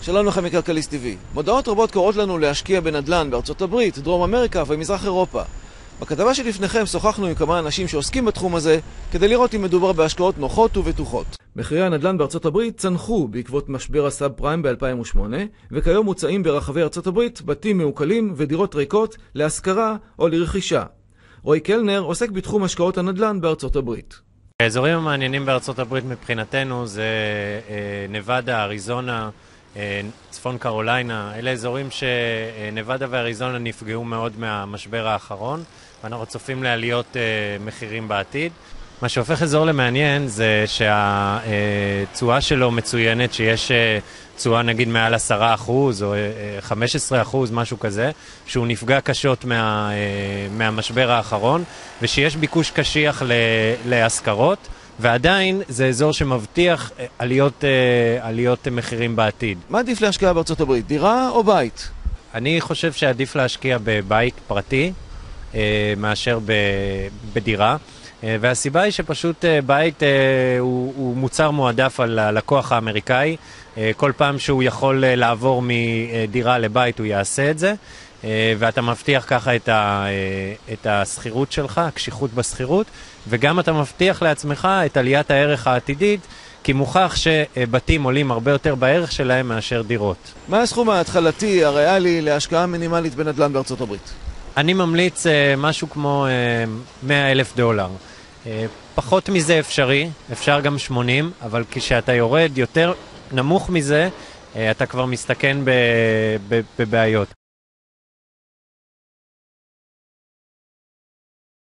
שלום לכם מכלכליסט TV. מודעות רבות קוראות לנו להשקיע בנדל"ן בארצות הברית, דרום אמריקה ומזרח אירופה. בכתבה שלפניכם שוחחנו עם כמה אנשים שעוסקים בתחום הזה כדי לראות אם מדובר בהשקעות נוחות ובטוחות. מחירי הנדל"ן בארצות הברית צנחו בעקבות משבר הסאב פריים ב-2008, וכיום מוצעים ברחבי ארצות הברית בתים מעוקלים ודירות ריקות להשכרה או לרכישה. רועי קלנר עוסק בתחום השקעות הנדל"ן בארצות הברית. האזורים המעניינים בארצות הברית מבחינתנו זה נבדה, אריזונה, צפון קרוליינה. אלה אזורים שנבדה ואריזונה נפגעו מאוד מהמשבר האחרון, ואנחנו צופים לעליות מחירים בעתיד. מה שהופך אזור למעניין זה שהתשואה שלו מצוינת, שיש תשואה נגיד מעל 10% או 15%, משהו כזה, שהוא נפגע קשות מהמשבר האחרון, ושיש ביקוש קשיח להשכרות, ועדיין זה אזור שמבטיח עליות מחירים בעתיד. מה עדיף להשקיע בארצות הברית, דירה או בית? אני חושב שעדיף להשקיע בבית פרטי מאשר בדירה. והסיבה היא שפשוט בית הוא מוצר מועדף על הלקוח האמריקאי. כל פעם שהוא יכול לעבור מדירה לבית הוא יעשה את זה, ואתה מבטיח ככה את הסחירות שלך, הקשיחות בסחירות, וגם אתה מבטיח לעצמך את עליית הערך העתידית, כי מוכח שבתים עולים הרבה יותר בערך שלהם מאשר דירות. מה הסכום ההתחלתי הריאלי להשקעה מינימלית בנדל"ן בארצות הברית? אני ממליץ משהו כמו $100,000. פחות מזה אפשרי, אפשר גם 80, אבל כשאתה יורד יותר נמוך מזה, אתה כבר מסתכן בבעיות.